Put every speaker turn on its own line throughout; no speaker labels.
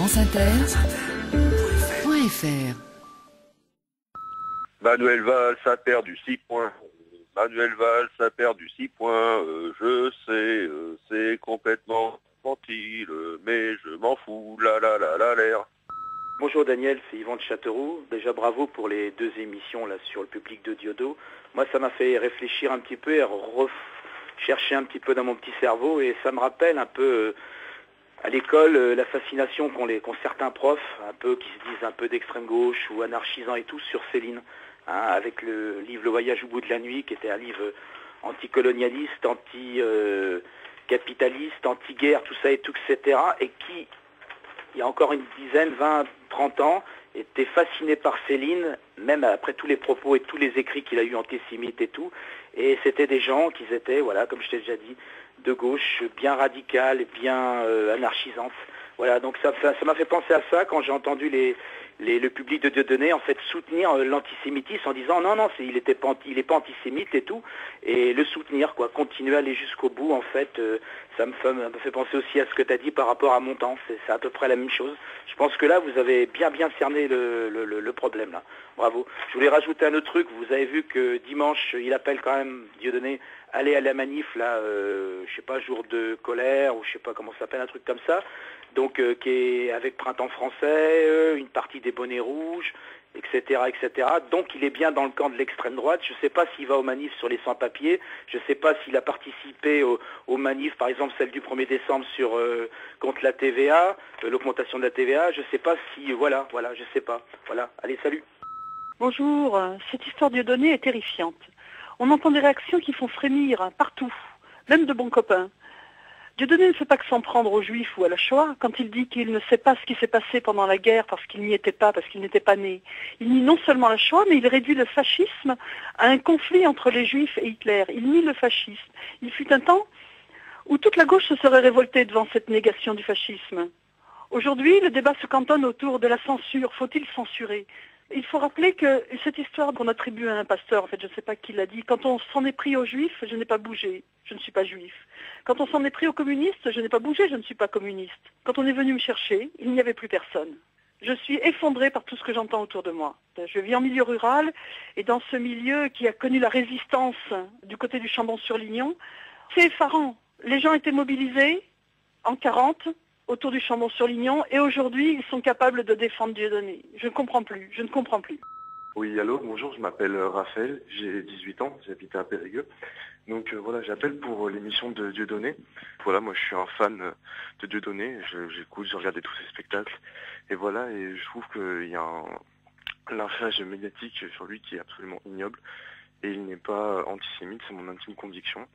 franceinter.fr.
Manuel Valls a perdu 6 points. Manuel Valls a perdu 6 points. Je sais, c'est complètement infantile, mais je m'en fous. L'air.
Bonjour Daniel, c'est Yvan de Châteauroux. Déjà bravo pour les 2 émissions là sur le public de Diodo. Moi ça m'a fait réfléchir un petit peu et chercher un petit peu dans mon petit cerveau et ça me rappelle un peu à l'école la fascination qu'ont certains profs un peu qui se disent un peu d'extrême gauche ou anarchisants et tout sur Céline, hein, avec le livre Le Voyage au bout de la nuit qui était un livre anticolonialiste, anti-capitaliste, anti-guerre, tout ça et tout, etc. et qui il y a encore une dizaine, 20, 30 ans, était fasciné par Céline, même après tous les propos et tous les écrits qu'il a eu antisémites et tout. Et c'était des gens qui étaient, voilà, comme je t'ai déjà dit, de gauche, bien radicales, bien anarchisantes. Voilà, donc ça m'a fait penser à ça quand j'ai entendu le public de Dieudonné en fait soutenir l'antisémitisme en disant non, il est pas antisémite et tout, et le soutenir, quoi, continuer à aller jusqu'au bout en fait. Ça me fait penser aussi à ce que tu as dit par rapport à Montand, c'est à peu près la même chose. Je pense que là vous avez bien cerné le problème là. Bravo. Je voulais rajouter un autre truc, vous avez vu que dimanche il appelle quand même Dieudonné aller à la manif là, je sais pas, jour de colère ou je sais pas comment ça s'appelle, un truc comme ça. Donc qui est avec Printemps français, une partie des bonnets rouges, etc., etc. Donc il est bien dans le camp de l'extrême droite. Je ne sais pas s'il va aux manifs sur les sans-papiers. Je ne sais pas s'il a participé aux manifs, par exemple celle du 1er décembre contre la TVA, l'augmentation de la TVA. Je ne sais pas si... Voilà, je ne sais pas. Voilà, allez, salut.
Bonjour, cette histoire Dieudonné est terrifiante. On entend des réactions qui font frémir partout, même de bons copains. Dieudonné ne fait pas que s'en prendre aux Juifs ou à la Shoah quand il dit qu'il ne sait pas ce qui s'est passé pendant la guerre parce qu'il n'y était pas, parce qu'il n'était pas né. Il nie non seulement la Shoah, mais il réduit le fascisme à un conflit entre les Juifs et Hitler. Il nie le fascisme. Il fut un temps où toute la gauche se serait révoltée devant cette négation du fascisme. Aujourd'hui, le débat se cantonne autour de la censure. Faut-il censurer ? Il faut rappeler que cette histoire qu'on attribue à un pasteur, en fait, je ne sais pas qui l'a dit, quand on s'en est pris aux juifs, je n'ai pas bougé, je ne suis pas juif. Quand on s'en est pris aux communistes, je n'ai pas bougé, je ne suis pas communiste. Quand on est venu me chercher, il n'y avait plus personne. Je suis effondrée par tout ce que j'entends autour de moi. Je vis en milieu rural, et dans ce milieu qui a connu la résistance du côté du Chambon-sur-Lignon, c'est effarant. Les gens étaient mobilisés en 40, autour du Chambon-sur-Lignon, et aujourd'hui, ils sont capables de défendre Dieudonné. Je ne comprends plus.
Oui, allô, bonjour, je m'appelle Raphaël, j'ai 18 ans, j'habite à Périgueux. Donc voilà, j'appelle pour l'émission de Dieudonné. Voilà, moi je suis un fan de Dieudonné, j'écoute, je regarde tous ses spectacles. Et voilà, et je trouve qu'il y a un lynchage médiatique sur lui qui est absolument ignoble. Et il n'est pas antisémite, c'est mon intime conviction.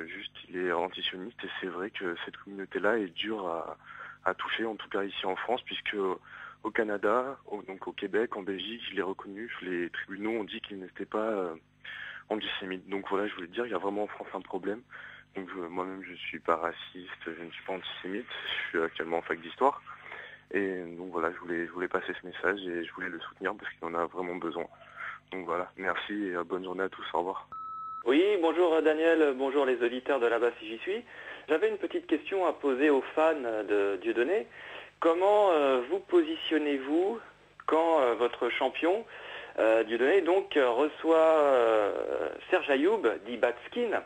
Juste, il est antisioniste et c'est vrai que cette communauté-là est dure à toucher, en tout cas ici en France, puisque au Canada, donc au Québec, en Belgique, il est reconnu, les tribunaux ont dit qu'il n'était pas antisémite. Donc voilà, je voulais dire, il y a vraiment en France un problème. Donc moi-même, je ne suis pas raciste, je ne suis pas antisémite, je suis actuellement en fac d'histoire. Et donc voilà, je voulais passer ce message et je voulais le soutenir parce qu'il en a vraiment besoin. Donc voilà, merci et bonne journée à tous, au revoir.
Oui, bonjour Daniel, bonjour les auditeurs de là-bas si j'y suis. J'avais une petite question à poser aux fans de Dieudonné. Comment vous positionnez-vous quand votre champion, Dieudonné, donc reçoit Serge Ayoub, dit Batskin,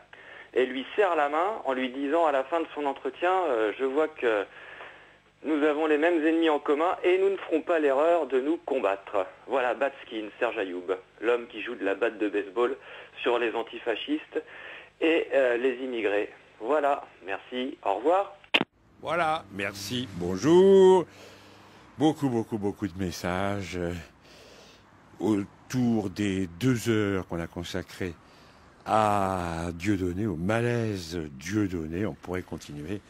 et lui serre la main en lui disant à la fin de son entretien je vois que nous avons les mêmes ennemis en commun et nous ne ferons pas l'erreur de nous combattre. Voilà, Batskin, Serge Ayoub, l'homme qui joue de la batte de baseball sur les antifascistes et les immigrés. Voilà, merci, au revoir.
Voilà, merci, bonjour. Beaucoup de messages autour des 2 heures qu'on a consacrées à Dieudonné, au malaise Dieudonné. On pourrait continuer.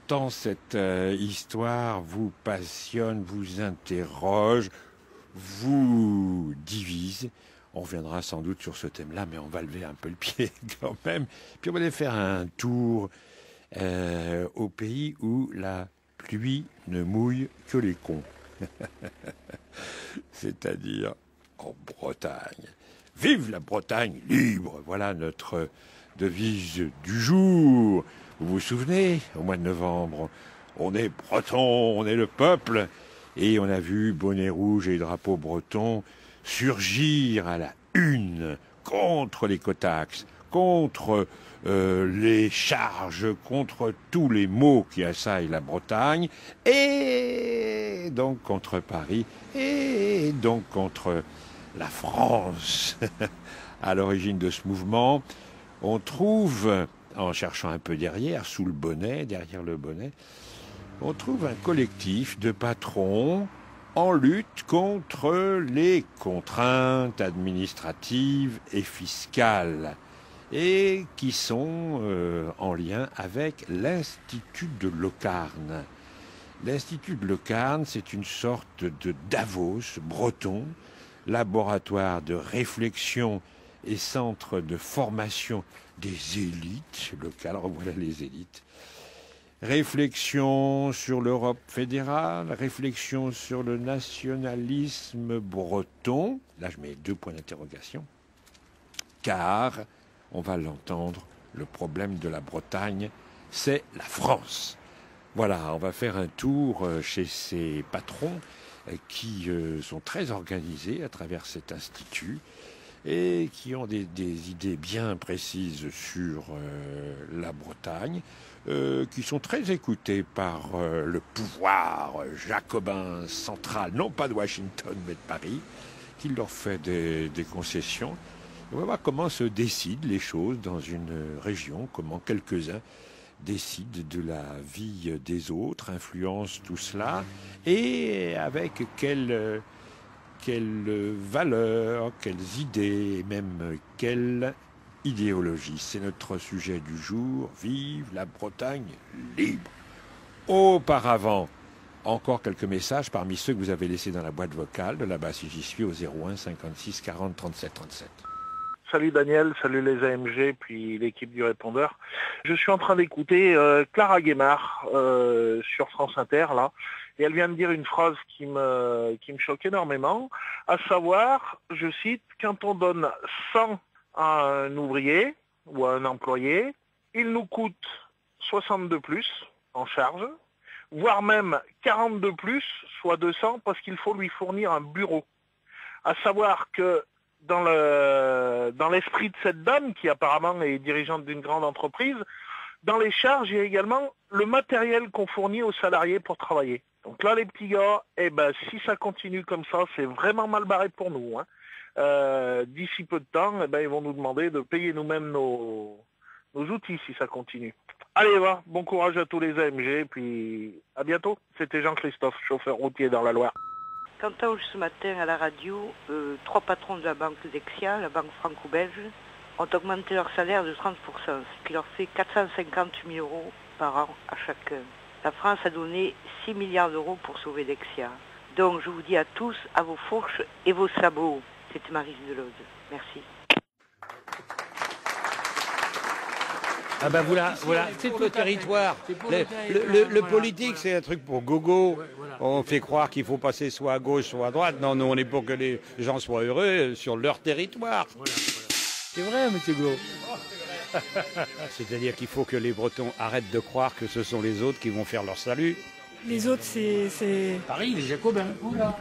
Tant cette histoire vous passionne, vous interroge, vous divise. On reviendra sans doute sur ce thème-là, mais on va lever un peu le pied quand même. Puis on va aller faire un tour au pays où la pluie ne mouille que les cons. C'est-à-dire en Bretagne. Vive la Bretagne libre! Voilà notre devise du jour. Vous vous souvenez, au mois de novembre, on est breton, on est le peuple. Et on a vu bonnet rouge et drapeau breton surgir à la une contre les cotax, contre les charges, contre tous les maux qui assaillent la Bretagne, et donc contre Paris, et donc contre la France. À l'origine de ce mouvement, on trouve, en cherchant un peu derrière le bonnet, on trouve un collectif de patrons en lutte contre les contraintes administratives et fiscales et qui sont en lien avec l'Institut de Locarne. L'Institut de Locarne, c'est une sorte de Davos breton, laboratoire de réflexion et centre de formation des élites locales. Revoilà les élites. Réflexion sur l'Europe fédérale, réflexion sur le nationalisme breton. Là, je mets 2 points d'interrogation. Car, on va l'entendre, le problème de la Bretagne, c'est la France. Voilà, on va faire un tour chez ces patrons qui sont très organisés à travers cet institut et qui ont des idées bien précises sur la Bretagne, qui sont très écoutés par le pouvoir jacobin central, non pas de Washington mais de Paris, qui leur fait des concessions. On va voir comment se décident les choses dans une région, comment quelques-uns décident de la vie des autres, influencent tout cela, et avec quelles valeurs, quelles idées, et même quelle idéologie. C'est notre sujet du jour. Vive la Bretagne libre. Auparavant, encore quelques messages parmi ceux que vous avez laissés dans la boîte vocale de là-bas si j'y suis au 01 56 40 37 37.
Salut Daniel, salut les AMG, puis l'équipe du répondeur. Je suis en train d'écouter Clara Guémard sur France Inter, là, et elle vient de dire une phrase qui me choque énormément, à savoir, je cite, quand on donne 100 à un ouvrier ou à un employé, il nous coûte 60 de plus en charge, voire même 40 de plus, soit 200, parce qu'il faut lui fournir un bureau. À savoir que dans l'esprit de cette dame, qui apparemment est dirigeante d'une grande entreprise, dans les charges, il y a également le matériel qu'on fournit aux salariés pour travailler. Donc là, les petits gars, si ça continue comme ça, c'est vraiment mal barré pour nous. D'ici peu de temps, ils vont nous demander de payer nous-mêmes nos outils si ça continue. Allez, bon courage à tous les AMG, puis à bientôt. C'était Jean-Christophe, chauffeur routier dans la Loire.
J'entends ce matin à la radio, 3 patrons de la banque Dexia, la banque franco-belge, ont augmenté leur salaire de 30%, ce qui leur fait 450 000 € par an à chacun. La France a donné 6 milliards d'euros pour sauver Dexia. Donc je vous dis à tous, à vos fourches et vos sabots. C'était Maryse Delaude. Merci.
Ah ben voilà, c'est pour le territoire. Le politique, c'est un truc pour gogo. On fait croire qu'il faut passer soit à gauche, soit à droite. Non, nous, on est pour que les gens soient heureux sur leur territoire. C'est vrai, monsieur Glo. C'est-à-dire qu'il faut que les Bretons arrêtent de croire que ce sont les autres qui vont faire leur salut.
Les autres, c'est...
Paris, les Jacobins. Oula.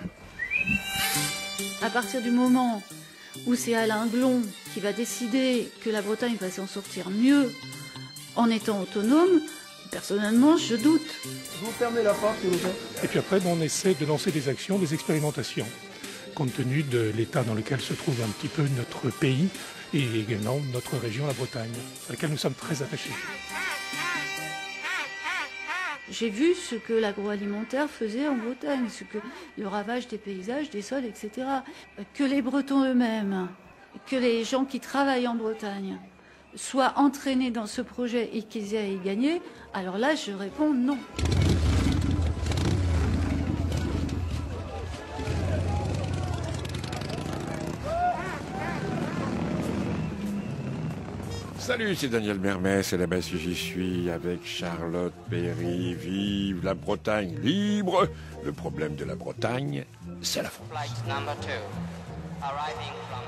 À partir du moment où c'est Alain Glon qui va décider que la Bretagne va s'en sortir mieux en étant autonome, personnellement, je doute.
Je vous fermez la porte, s'il vous plaît.
Et puis après, on essaie de lancer des actions, des expérimentations, compte tenu de l'état dans lequel se trouve un petit peu notre pays et également notre région, la Bretagne, à laquelle nous sommes très attachés.
J'ai vu ce que l'agroalimentaire faisait en Bretagne, le ravage des paysages, des sols, etc. Que les Bretons eux-mêmes, que les gens qui travaillent en Bretagne soient entraînés dans ce projet et qu'ils aient à y gagner, alors là, je réponds non.
Salut, c'est Daniel Mermès, et là-bas si j'y suis avec Charlotte Perry. Vive la Bretagne libre. Le problème de la Bretagne, c'est la France.
Flight number 2, arriving from...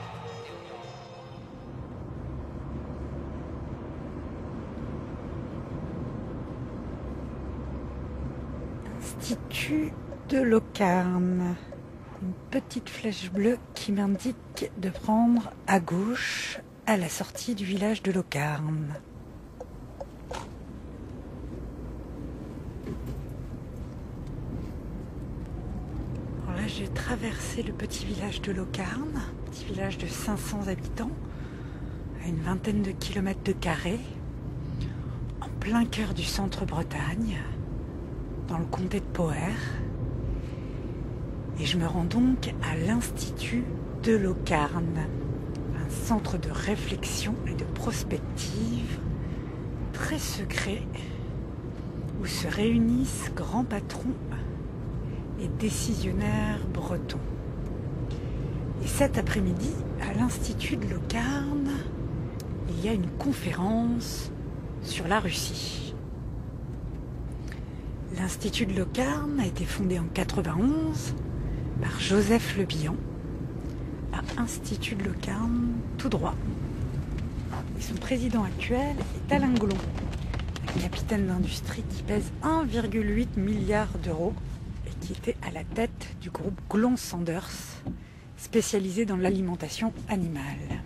l'Institut de Locarn. Une petite flèche bleue qui m'indique de prendre à gauche à la sortie du village de Locarn. Alors là, j'ai traversé le petit village de Locarn, petit village de 500 habitants, à une vingtaine de kilomètres de carrés, en plein cœur du centre-Bretagne, dans le comté de Poher. Et je me rends donc à l'Institut de Locarn, un centre de réflexion et de prospective très secret où se réunissent grands patrons et décisionnaires bretons. Et cet après-midi, à l'Institut de Locarn, il y a une conférence sur la Russie. L'Institut de Locarn a été fondé en 1991 par Joseph Le Bihan, à Institut de Locarn, tout droit. Et son président actuel est Alain Glon, un capitaine d'industrie qui pèse 1,8 milliard d'euros et qui était à la tête du groupe Glon-Sanders, spécialisé dans l'alimentation animale.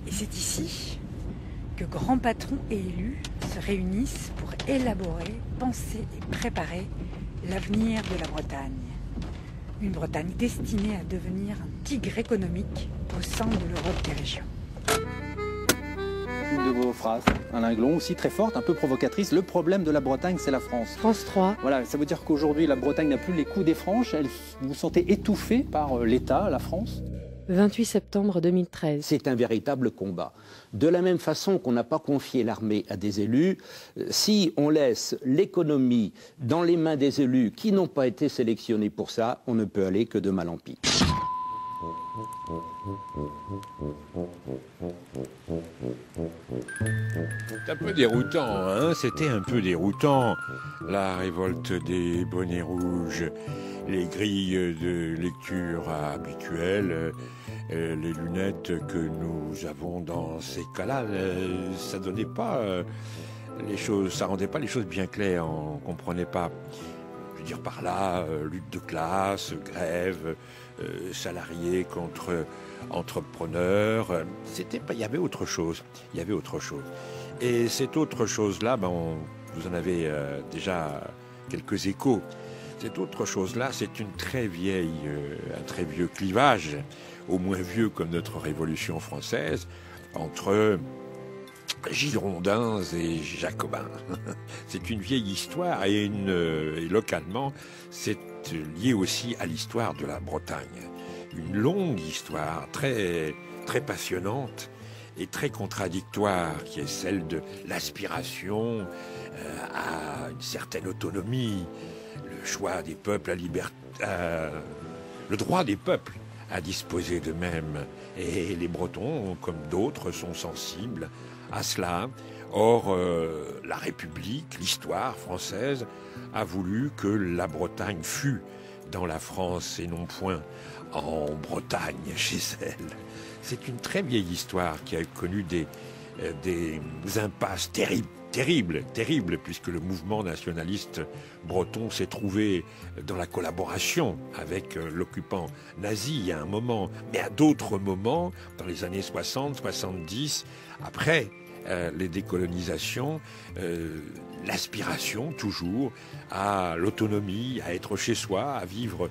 Et c'est ici que grands patrons et élus se réunissent pour élaborer, penser et préparer l'avenir de la Bretagne. Une Bretagne destinée à devenir un tigre économique au sein de l'Europe des régions.
Une de vos phrases, Alain Glon, aussi très forte, un peu provocatrice. Le problème de la Bretagne, c'est la France.
France 3.
Voilà, ça veut dire qu'aujourd'hui, la Bretagne n'a plus les coups des franches. Vous vous sentez étouffé par l'État, la France ?
28 septembre 2013.
C'est un véritable combat. De la même façon qu'on n'a pas confié l'armée à des élus, si on laisse l'économie dans les mains des élus qui n'ont pas été sélectionnés pour ça, on ne peut aller que de mal en pis.
C'est un peu déroutant, hein, c'était un peu déroutant. La révolte des bonnets rouges, les grilles de lecture habituelles, les lunettes que nous avons dans ces cas-là, ça donnait pas les choses, ça rendait pas les choses bien claires, on comprenait pas. Je veux dire par là, lutte de classe, grève, salariés contre entrepreneurs, il y avait autre chose, Et cette autre chose-là, vous en avez déjà quelques échos. Cette autre chose-là, c'est un très vieux clivage, au moins vieux comme notre Révolution française, entre Girondins et Jacobins. C'est une vieille histoire et localement, c'est lié aussi à l'histoire de la Bretagne. Une longue histoire très, très passionnante et très contradictoire, qui est celle de l'aspiration à une certaine autonomie, le choix des peuples à liberté, le droit des peuples à disposer d'eux-mêmes. Et les Bretons, comme d'autres, sont sensibles à cela. Or, la République, l'histoire française, a voulu que la Bretagne fût dans la France et non point en Bretagne, chez elle. C'est une très vieille histoire qui a connu des impasses terribles, puisque le mouvement nationaliste breton s'est trouvé dans la collaboration avec l'occupant nazi à un moment, mais à d'autres moments, dans les années 60, 70, après les décolonisations, l'aspiration toujours à l'autonomie, à être chez soi, à vivre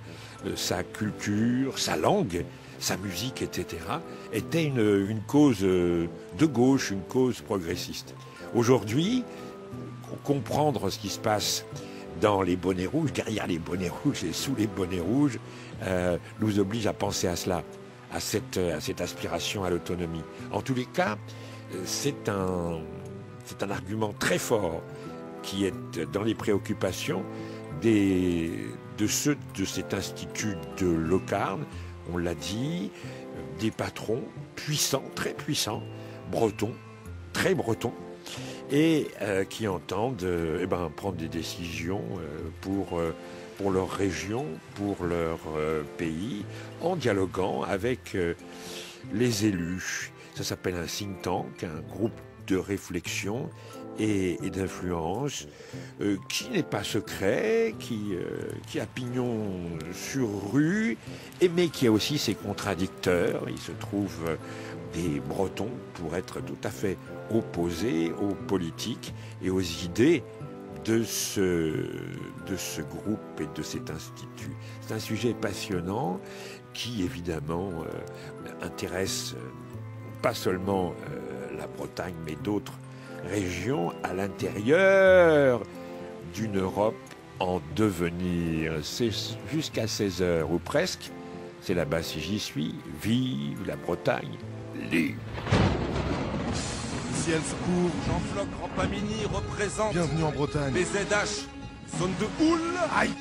sa culture, sa langue, sa musique, etc., était une cause de gauche, une cause progressiste. Aujourd'hui, comprendre ce qui se passe dans les bonnets rouges, derrière les bonnets rouges et sous les bonnets rouges, nous oblige à penser à cela, à cette aspiration à l'autonomie. En tous les cas, c'est un argument très fort qui est dans les préoccupations de ceux de cet institut de Locarn, on l'a dit, des patrons puissants, très puissants, bretons, très bretons, et qui entendent prendre des décisions pour leur région, pour leur pays, en dialoguant avec les élus. Ça s'appelle un think tank, un groupe de réflexion et d'influence, qui n'est pas secret, qui a pignon sur rue, mais qui a aussi ses contradicteurs. Il se trouve des Bretons pour être tout à fait opposés aux politiques et aux idées de ce groupe et de cet institut. C'est un sujet passionnant qui, évidemment, intéresse pas seulement la Bretagne, mais d'autres régions à l'intérieur d'une Europe en devenir. C'est jusqu'à 16h ou presque. C'est là-bas si j'y suis. Vive la Bretagne libre.
Ciel secours, Jean-Floc Rampamini représente. Bienvenue en Bretagne. BZH, zone de houle. Aïe.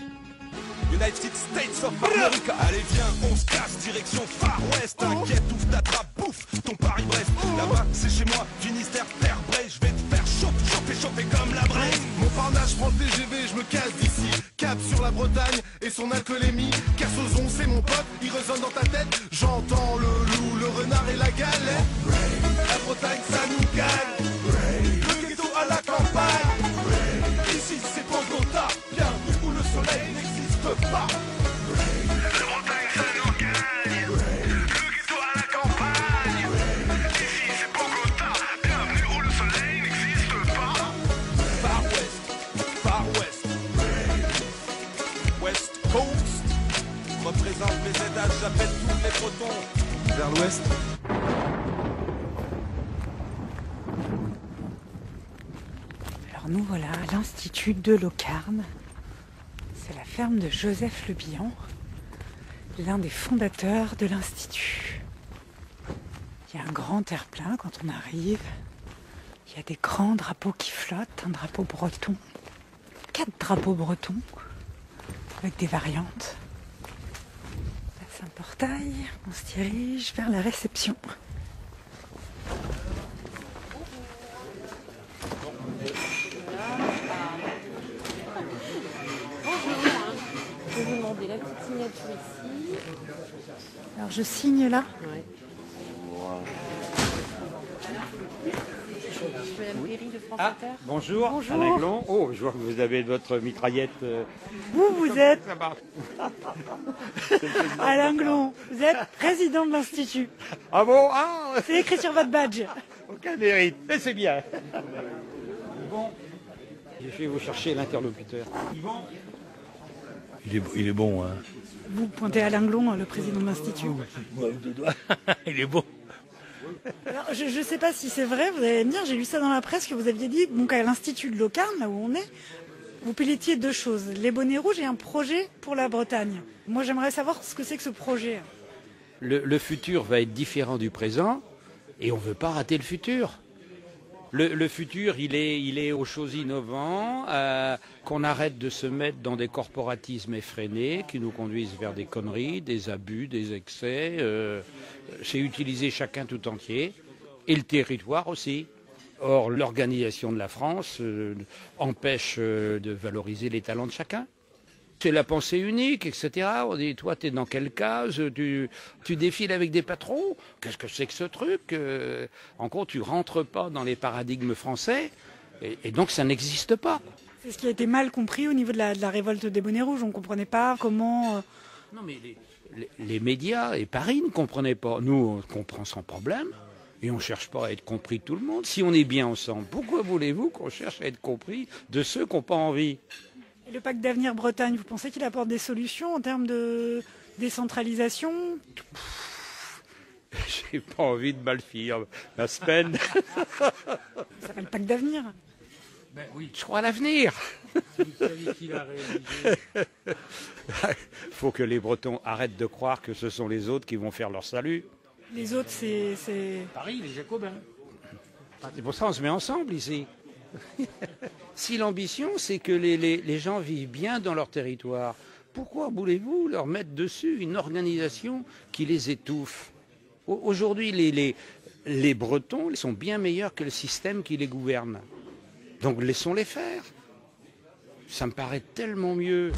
United States of America. Allez viens, on se casse, direction Far West. T'inquiète, ouvre ta trappe, bouffe ton Paris-Brest. Là-bas, c'est chez moi, Finistère, Terre-Brest. Je vais te faire chauffer comme la braise. Mon parnage prend le TGV, je me casse d'ici. Cap sur la Bretagne et son alcoolémie. Cassozon, c'est mon pote, il résonne dans ta tête. J'entends le loup, le renard et la galette. La Bretagne, ça nous gagne. Le ghetto à la campagne. Ici, c'est Bogota, bienvenue où le soleil n'existe pas. La Bretagne, ça nous gagne. Le ghetto à la campagne. Ici, c'est Bogota, bienvenue où le soleil n'existe pas. Far West, West Coast. Représente les ZH, j'appelle tous les Bretons vers l'ouest.
Alors nous voilà à l'Institut de Locarne. C'est la ferme de Joseph Le Bihan, l'un des fondateurs de l'Institut. Il y a un grand terre-plein quand on arrive. Il y a des grands drapeaux qui flottent, un drapeau breton. 4 drapeaux bretons avec des variantes. On passe un portail, on se dirige vers la réception.
Je vais vous demander la petite signature ici.
Alors je signe là.
Ouais. Madame Péry de France Inter.
Bonjour,
Bonjour.
Alain Glon. Oh, je vois que vous avez votre mitraillette.
Vous êtes Alain Glon, vous êtes président de l'Institut.
Ah bon? Ah,
c'est écrit sur votre badge.
Aucun mérite, mais c'est bien. Bon, je vais vous chercher l'interlocuteur.
Il est bon, hein.
Vous pointez Alain Glon, le président de l'Institut.
Il est bon.
Alors, je ne sais pas si c'est vrai, vous allez me dire, j'ai lu ça dans la presse que vous aviez dit donc à l'Institut de Locarne, là où on est, vous pilotiez 2 choses, les bonnets rouges et un projet pour la Bretagne. Moi j'aimerais savoir ce que c'est que ce projet.
Le futur va être différent du présent et on ne veut pas rater le futur. Le futur, il est aux choses innovantes, qu'on arrête de se mettre dans des corporatismes effrénés qui nous conduisent vers des conneries, des abus, des excès. C'est utiliser chacun tout entier et le territoire aussi. Or, l'organisation de la France empêche de valoriser les talents de chacun. C'est la pensée unique, etc. On dit, toi, tu es dans quelle case? Tu défiles avec des patrons? Qu'est-ce que c'est que ce truc? En gros, tu rentres pas dans les paradigmes français, et donc ça n'existe pas.
C'est ce qui a été mal compris au niveau de la révolte des bonnets rouges. On ne comprenait pas comment...
Non, mais les médias et Paris ne comprenaient pas. Nous, on comprend sans problème, et on ne cherche pas à être compris de tout le monde. Si on est bien ensemble, pourquoi voulez-vous qu'on cherche à être compris de ceux qui n'ont pas envie?
Et le pacte d'avenir Bretagne, vous pensez qu'il apporte des solutions en termes de décentralisation?
J'ai pas envie de mal finir la semaine.
Ça s'appelle pacte d'avenir.
Ben oui. Je crois à l'avenir.
Il faut que les Bretons arrêtent de croire que ce sont les autres qui vont faire leur salut.
Les autres, c'est...
Paris, les Jacobins. C'est pour ça qu'on se met ensemble ici. Si l'ambition, c'est que les gens vivent bien dans leur territoire, pourquoi voulez-vous leur mettre dessus une organisation qui les étouffe? Aujourd'hui, les Bretons sont bien meilleurs que le système qui les gouverne. Donc laissons-les faire. Ça me paraît tellement mieux.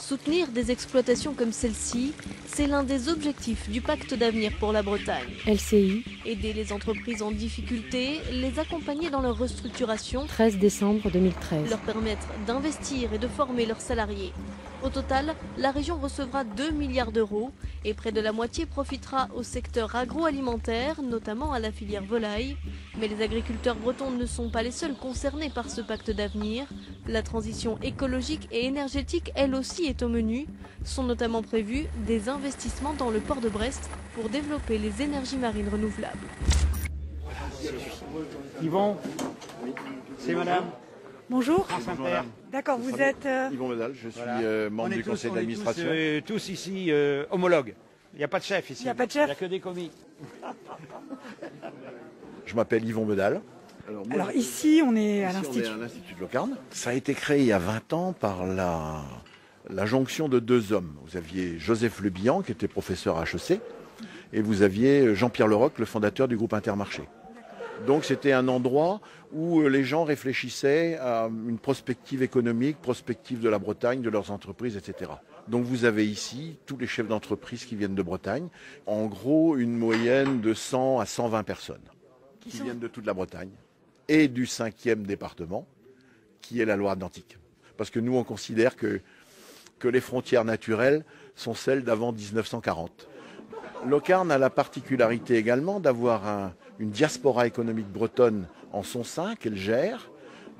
Soutenir des exploitations comme celle-ci, c'est l'un des objectifs du pacte d'avenir pour la Bretagne.
LCI.
Aider les entreprises en difficulté, les accompagner dans leur restructuration.
13 décembre 2013.
Leur permettre d'investir et de former leurs salariés. Au total, la région recevra 2 milliards d'euros et près de la moitié profitera au secteur agroalimentaire, notamment à la filière volaille. Mais les agriculteurs bretons ne sont pas les seuls concernés par ce pacte d'avenir. La transition écologique et énergétique, elle aussi, est au menu. Sont notamment prévus des investissements dans le port de Brest pour développer les énergies marines renouvelables.
Yvon, c'est madame.
Bonjour.
Bonjour madame.
D'accord, vous êtes...
Yvon Medal, je suis membre du conseil d'administration.
Tous ici homologues. Il n'y a pas de chef ici.
Il n'y a pas de chef.
Il n'y a que des commis.
Je m'appelle Yvon Medal.
Alors ici, on est à
l'Institut.
l'Institut.
On est à l'Institut de Locarn. Ça a été créé il y a 20 ans par la jonction de deux hommes. Vous aviez Joseph Le Bihan, qui était professeur à HEC, et vous aviez Jean-Pierre Leroc, le fondateur du groupe Intermarché. Donc c'était un endroit où les gens réfléchissaient à une prospective économique, prospective de la Bretagne, de leurs entreprises, etc. Donc vous avez ici tous les chefs d'entreprise qui viennent de Bretagne. En gros, une moyenne de 100 à 120 personnes qui viennent de toute la Bretagne et du 5e département, qui est la Loire-Atlantique. Parce que nous, on considère que les frontières naturelles sont celles d'avant 1940. Locarn a la particularité également d'avoir une diaspora économique bretonne en son sein qu'elle gère.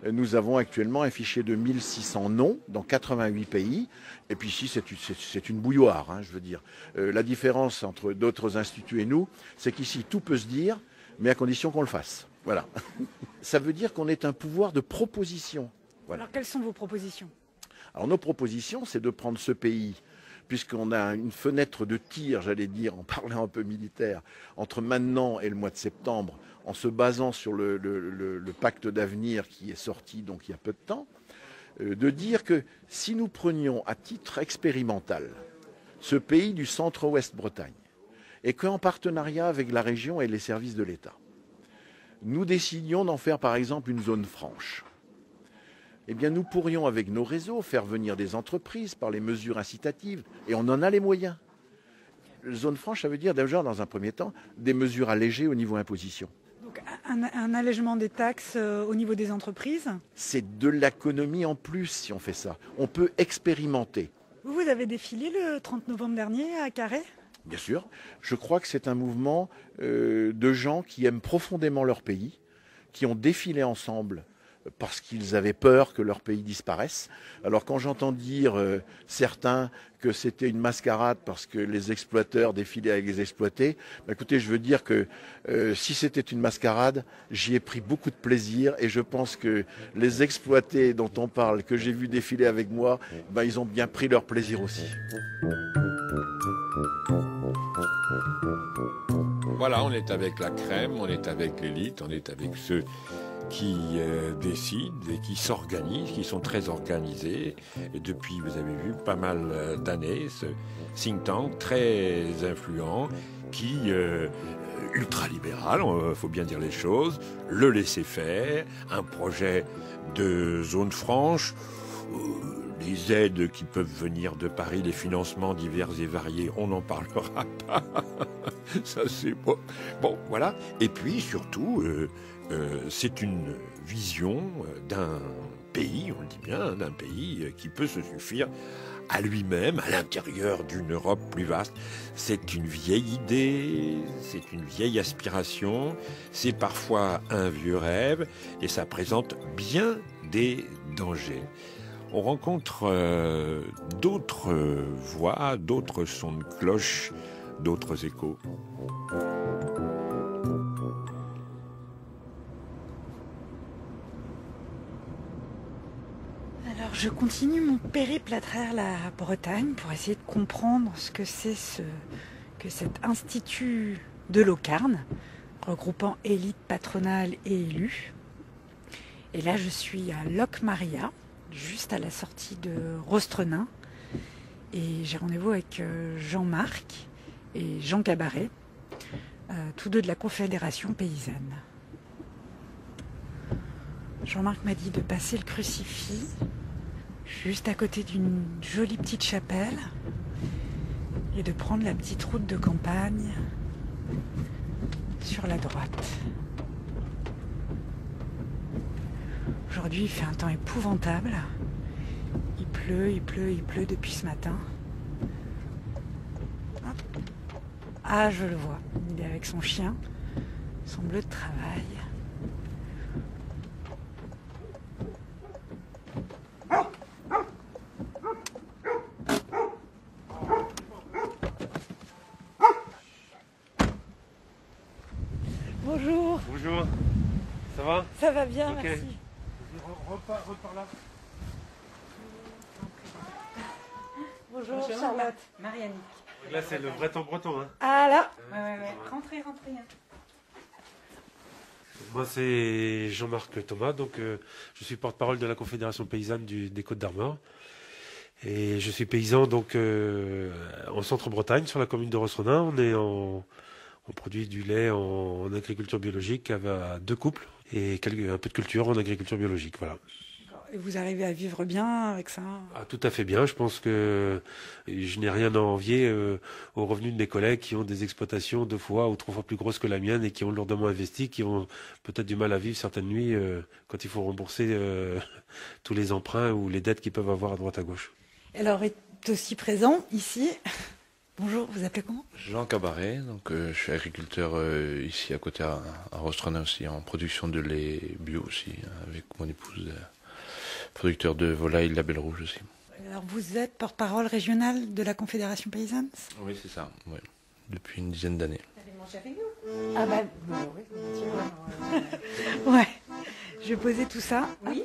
Nous avons actuellement un fichier de 1600 noms dans 88 pays. Et puis ici, c'est une bouilloire, hein, je veux dire. La différence entre d'autres instituts et nous, c'est qu'ici, tout peut se dire, mais à condition qu'on le fasse. Voilà. Ça veut dire qu'on est un pouvoir de proposition. Voilà.
Alors, quelles sont vos propositions?
Alors, nos propositions, c'est de prendre ce pays, puisqu'on a une fenêtre de tir, j'allais dire, en parlant un peu militaire, entre maintenant et le mois de septembre, en se basant sur le pacte d'avenir qui est sorti donc il y a peu de temps, de dire que si nous prenions à titre expérimental ce pays du centre-ouest Bretagne, et qu'en partenariat avec la région et les services de l'État, nous décidions d'en faire par exemple une zone franche, eh bien nous pourrions avec nos réseaux faire venir des entreprises par les mesures incitatives, et on en a les moyens. Zone franche, ça veut dire déjà dans un premier temps des mesures allégées au niveau imposition.
Donc un allègement des taxes au niveau des entreprises?
C'est de l'économie en plus si on fait ça. On peut expérimenter.
Vous avez défilé le 30 novembre dernier à Carhaix?
Bien sûr. Je crois que c'est un mouvement de gens qui aiment profondément leur pays, qui ont défilé ensemble parce qu'ils avaient peur que leur pays disparaisse. Alors quand j'entends dire certains que c'était une mascarade parce que les exploiteurs défilaient avec les exploités, bah, écoutez, je veux dire que si c'était une mascarade, j'y ai pris beaucoup de plaisir et je pense que les exploités dont on parle, que j'ai vu défiler avec moi, bah, ils ont bien pris leur plaisir aussi.
Voilà, on est avec la crème, on est avec l'élite, on est avec ceux qui décident et qui s'organisent, qui sont très organisés. Et depuis, vous avez vu, pas mal d'années, ce think tank très influent qui, ultra-libéral, il faut bien dire les choses, le laisser faire, un projet de zone franche, les aides qui peuvent venir de Paris, les financements divers et variés, on n'en parlera pas. Ça, c'est bon. Bon, voilà. Et puis, surtout, c'est une vision d'un pays, on le dit bien, d'un pays qui peut se suffire à lui-même, à l'intérieur d'une Europe plus vaste. C'est une vieille idée, c'est une vieille aspiration, c'est parfois un vieux rêve, et ça présente bien des dangers. On rencontre d'autres voix, d'autres sons de cloche, d'autres échos.
Alors je continue mon périple à travers la Bretagne pour essayer de comprendre ce que c'est que cet institut de Locarn, regroupant élite patronale et élus. Et là je suis à Locmaria, juste à la sortie de Rostrenain, et j'ai rendez-vous avec Jean-Marc et Jean Cabaret, tous deux de la Confédération paysanne. Jean-Marc m'a dit de passer le crucifix. juste à côté d'une jolie petite chapelle et de prendre la petite route de campagne sur la droite. Aujourd'hui, il fait un temps épouvantable. Il pleut depuis ce matin. Hop. Ah, je le vois. Il est avec son chien, son bleu de travail. Bonjour.
Bonjour. Ça va?
Ça va bien,
okay.
Merci.
Repars là.
Bonjour, Charlotte.
Marianne.
Là, c'est le vrai temps breton. Hein.
Ah là.
Ouais. Rentrez.
Moi, c'est Jean-Marc Thomas. Donc, je suis porte-parole de la Confédération paysanne des Côtes-d'Armor. Et je suis paysan donc en Centre-Bretagne, sur la commune de Rosronin. On produit du lait en agriculture biologique à 2 couples et un peu de culture en agriculture biologique. Voilà.
Et vous arrivez à vivre bien avec ça?
Ah, tout à fait bien. Je pense que je n'ai rien à envier aux revenus de mes collègues qui ont des exploitations 2 fois ou 3 fois plus grosses que la mienne et qui ont lourdement investi, qui ont peut-être du mal à vivre certaines nuits quand il faut rembourser tous les emprunts ou les dettes qu'ils peuvent avoir à droite à gauche.
Alors, est aussi présent ici. Bonjour, vous appelez comment?
Jean Cabaret, donc je suis agriculteur ici à côté à Rosronin aussi, en production de lait bio aussi, avec mon épouse, producteur de volaille label rouge aussi.
Alors vous êtes porte-parole régionale de la Confédération paysanne?
Oui, c'est ça, oui, depuis une dizaine d'années.
Vous allez manger avec nous?
Ah bah oui, ouais, je vais poser tout ça.
Oui.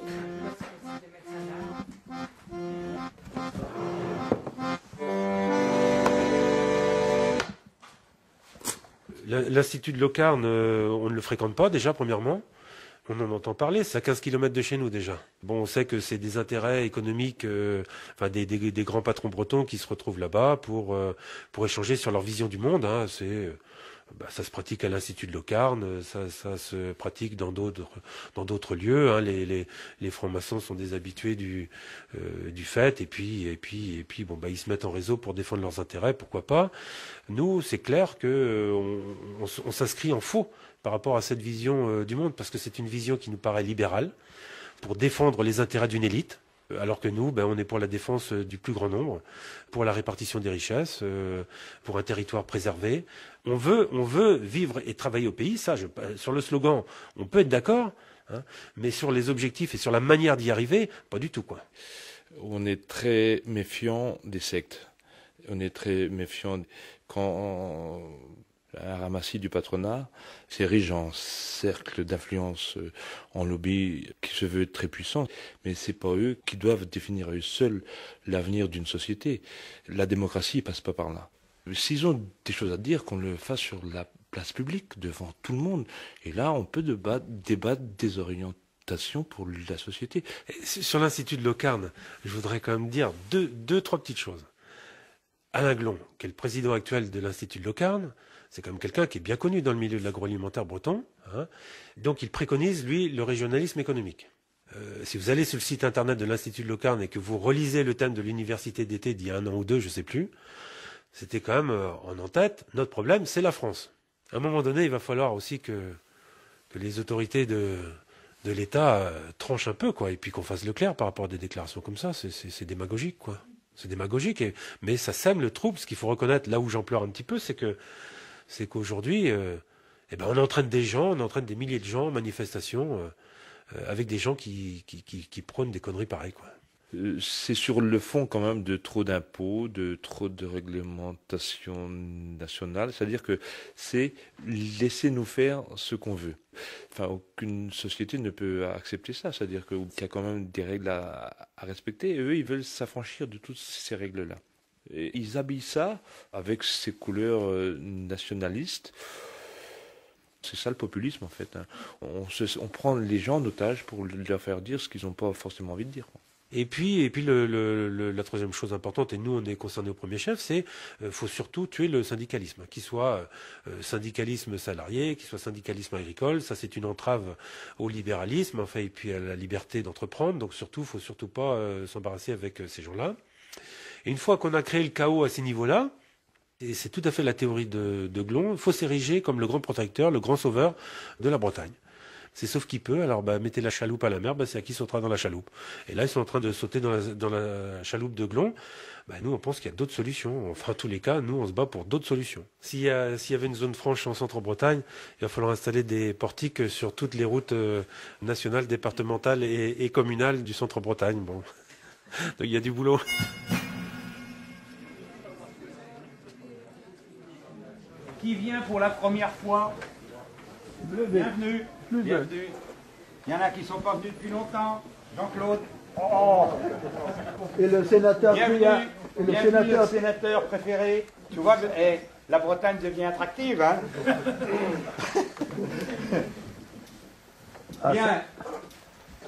L'Institut de Locarn, on ne le fréquente pas déjà, premièrement. On en entend parler, c'est à 15 km de chez nous déjà. Bon, on sait que c'est des intérêts économiques, des grands patrons bretons qui se retrouvent là-bas pour échanger sur leur vision du monde. Hein. Ça se pratique à l'Institut de Locarn, ça se pratique dans d'autres lieux. Hein. Les francs-maçons sont des habitués du fait, et puis bon, ils se mettent en réseau pour défendre leurs intérêts, pourquoi pas. Nous, c'est clair que on s'inscrit en faux par rapport à cette vision du monde, parce que c'est une vision qui nous paraît libérale, pour défendre les intérêts d'une élite, alors que nous, on est pour la défense du plus grand nombre, pour la répartition des richesses, pour un territoire préservé. On veut vivre et travailler au pays, ça, sur le slogan, on peut être d'accord, hein, mais sur les objectifs et sur la manière d'y arriver, pas du tout, quoi.
On est très méfiant des sectes. On est très méfiant quand la ramassie du patronat s'érige en cercle d'influence, en lobby qui se veut très puissant, mais c'est pas eux qui doivent définir eux seuls l'avenir d'une société. La démocratie passe pas par là. S'ils ont des choses à dire, qu'on le fasse sur la place publique, devant tout le monde. Et là, on peut débattre des orientations pour la société.
Et sur l'Institut de Locarn, je voudrais quand même dire trois petites choses. Alain Glon, qui est le président actuel de l'Institut de Locarn, c'est quand même quelqu'un qui est bien connu dans le milieu de l'agroalimentaire breton. Hein. Donc il préconise, lui, le régionalisme économique. Si vous allez sur le site internet de l'Institut de Locarn et que vous relisez le thème de l'université d'été d'il y a 1 an ou 2, je ne sais plus, c'était quand même en tête, notre problème, c'est la France. À un moment donné, il va falloir aussi que les autorités de l'État tranchent un peu, quoi, et puis qu'on fasse le clair par rapport à des déclarations comme ça. C'est démagogique, quoi. C'est démagogique, mais ça sème le trouble. Ce qu'il faut reconnaître, là où j'en pleure un petit peu, c'est qu'aujourd'hui, on entraîne des gens, on entraîne des milliers de gens en manifestation avec des gens qui prônent des conneries pareilles, quoi.
C'est sur le fond quand même de trop d'impôts, de trop de réglementation nationale. C'est-à-dire que c'est laissez-nous faire ce qu'on veut. Enfin, aucune société ne peut accepter ça. C'est-à-dire qu'il y a quand même des règles à respecter. Et eux, ils veulent s'affranchir de toutes ces règles-là. Et ils habillent ça avec ces couleurs nationalistes. C'est ça le populisme en fait. On prend les gens en otage pour leur faire dire ce qu'ils n'ont pas forcément envie de dire.
Et puis la troisième chose importante, et nous on est concernés au premier chef, c'est faut surtout tuer le syndicalisme, qu'il soit syndicalisme salarié, qu'il soit syndicalisme agricole. Ça c'est une entrave au libéralisme, enfin, et puis à la liberté d'entreprendre. Donc surtout, faut surtout pas s'embarrasser avec ces gens-là. Et une fois qu'on a créé le chaos à ces niveaux-là, et c'est tout à fait la théorie de Glon, il faut s'ériger comme le grand protecteur, le grand sauveur de la Bretagne. C'est sauf qui peut, alors mettez la chaloupe à la mer, c'est à qui sautera dans la chaloupe. Et là, ils sont en train de sauter dans la chaloupe de Glon. Nous, on pense qu'il y a d'autres solutions. Enfin, en tous les cas, nous, on se bat pour d'autres solutions. S'il y avait une zone franche en centre-Bretagne, il va falloir installer des portiques sur toutes les routes nationales, départementales et communales du centre-Bretagne. Bon. Donc, il y a du boulot.
Qui vient pour la première fois? Bienvenue. Bienvenue. Il y en a qui ne sont pas venus depuis longtemps. Jean-Claude. Oh.
Et le sénateur
Bienvenue, le sénateur préféré. Tu vois que la Bretagne devient attractive, hein. Bien.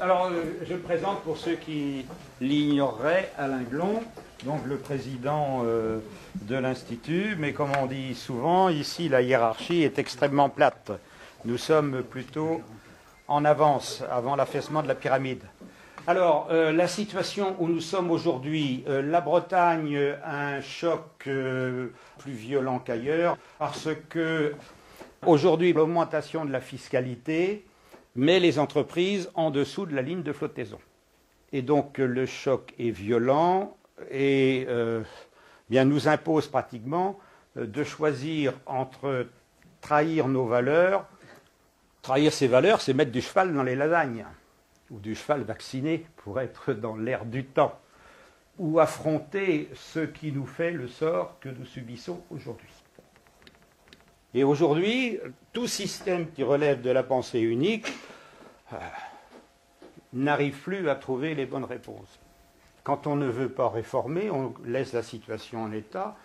Alors, je me présente pour ceux qui l'ignoreraient, Alain Glon, donc le président de l'Institut. Mais comme on dit souvent, ici, la hiérarchie est extrêmement plate. Nous sommes plutôt en avance, avant l'affaissement de la pyramide. Alors, la situation où nous sommes aujourd'hui, la Bretagne a un choc plus violent qu'ailleurs, parce que aujourd'hui, l'augmentation de la fiscalité met les entreprises en dessous de la ligne de flottaison. Et donc, le choc est violent et bien, nous impose pratiquement de choisir entre trahir nos valeurs. Trahir ses valeurs, c'est mettre du cheval dans les lasagnes, ou du cheval vacciné pour être dans l'air du temps, ou affronter ce qui nous fait le sort que nous subissons aujourd'hui. Et aujourd'hui, tout système qui relève de la pensée unique n'arrive plus à trouver les bonnes réponses. Quand on ne veut pas réformer, on laisse la situation en état,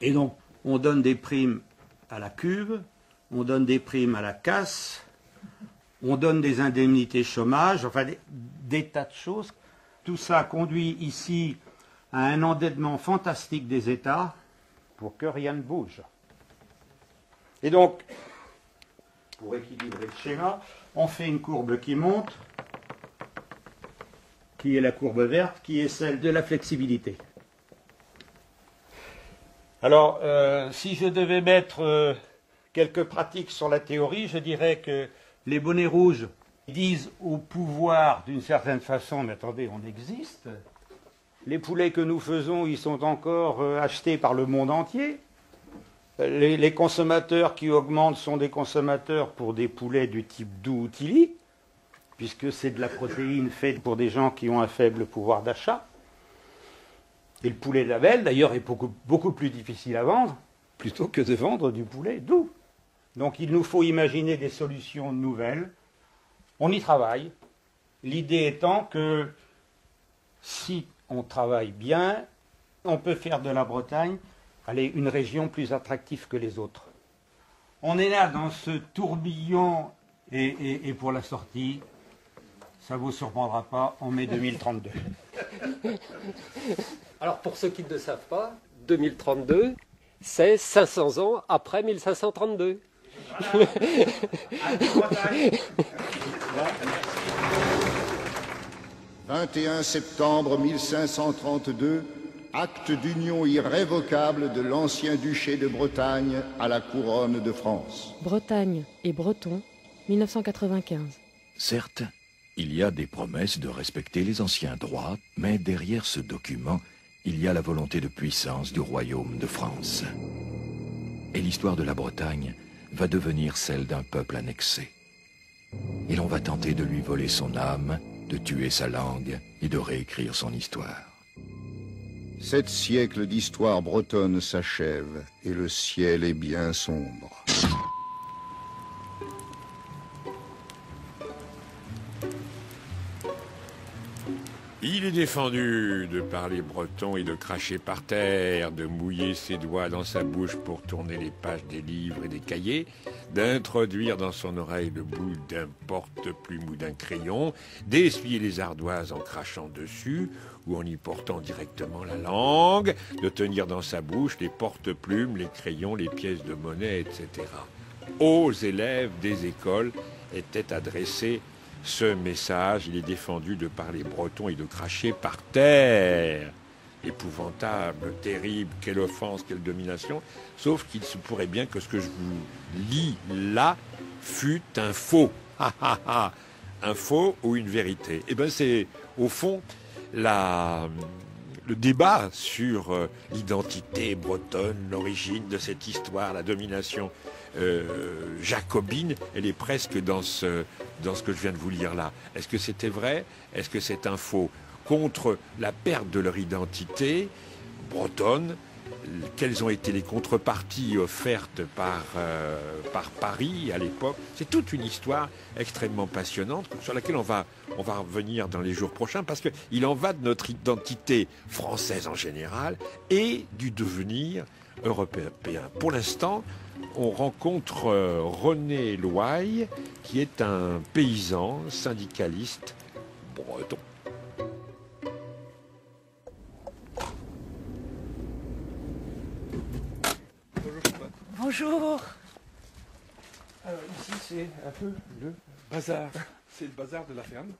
et donc on donne des primes à la cuve, on donne des primes à la casse, on donne des indemnités chômage, enfin des tas de choses. Tout ça conduit ici à un endettement fantastique des États pour que rien ne bouge. Et donc, pour équilibrer le schéma, on fait une courbe qui monte, qui est la courbe verte, qui est celle de la flexibilité. Alors, si je devais mettre quelques pratiques sur la théorie, je dirais que les bonnets rouges disent au pouvoir d'une certaine façon, mais attendez, on existe. Les poulets que nous faisons, ils sont encore achetés par le monde entier. Les consommateurs qui augmentent sont des consommateurs pour des poulets du type doux ou Tilly, puisque c'est de la protéine faite pour des gens qui ont un faible pouvoir d'achat. Et le poulet label, d'ailleurs, est beaucoup plus difficile à vendre, plutôt que de vendre du poulet doux. Donc il nous faut imaginer des solutions nouvelles. On y travaille. L'idée étant que si on travaille bien, on peut faire de la Bretagne une région plus attractive que les autres. On est là dans ce tourbillon et pour la sortie, ça ne vous surprendra pas, en mai 2032.
Alors pour ceux qui ne le savent pas, 2032, c'est 500 ans après 1532.
21 septembre 1532, acte d'union irrévocable de l'ancien duché de Bretagne à la couronne de France.
Bretagne et Breton, 1995.
Certes, il y a des promesses de respecter les anciens droits, mais derrière ce document, il y a la volonté de puissance du royaume de France. Et l'histoire de la Bretagne va devenir celle d'un peuple annexé. Et l'on va tenter de lui voler son âme, de tuer sa langue et de réécrire son histoire.
7 siècles d'histoire bretonne s'achèvent et le ciel est bien sombre.
Il
Il est défendu de parler breton et de cracher par terre, de mouiller ses doigts dans sa bouche pour tourner les pages des livres et des cahiers, d'introduire dans son oreille le bout d'un porte-plume ou d'un crayon, d'essuyer les ardoises en crachant dessus ou en y portant directement la langue, de tenir dans sa bouche les porte-plumes, les crayons, les pièces de monnaie, etc. Aux élèves des écoles était adressé ce message. Il est défendu de parler breton et de cracher par terre. Épouvantable, terrible, quelle offense, quelle domination. Sauf qu'il se pourrait bien que ce que je vous lis là fût un faux. Un faux ou une vérité. Eh bien, c'est au fond le débat sur l'identité bretonne, l'origine de cette histoire, la domination jacobine, elle est presque dans ce que je viens de vous lire là. Est-ce que c'était vrai? Est-ce que c'est un faux? Contre la perte de leur identité bretonne, quelles ont été les contreparties offertes par Paris à l'époque? C'est toute une histoire extrêmement passionnante sur laquelle on va revenir dans les jours prochains, parce qu'il en va de notre identité française en général et du devenir européen. Pour l'instant, on rencontre René Louaille, qui est un paysan syndicaliste breton.
Bonjour.
Alors ici c'est un peu le bazar. C'est le bazar de la ferme.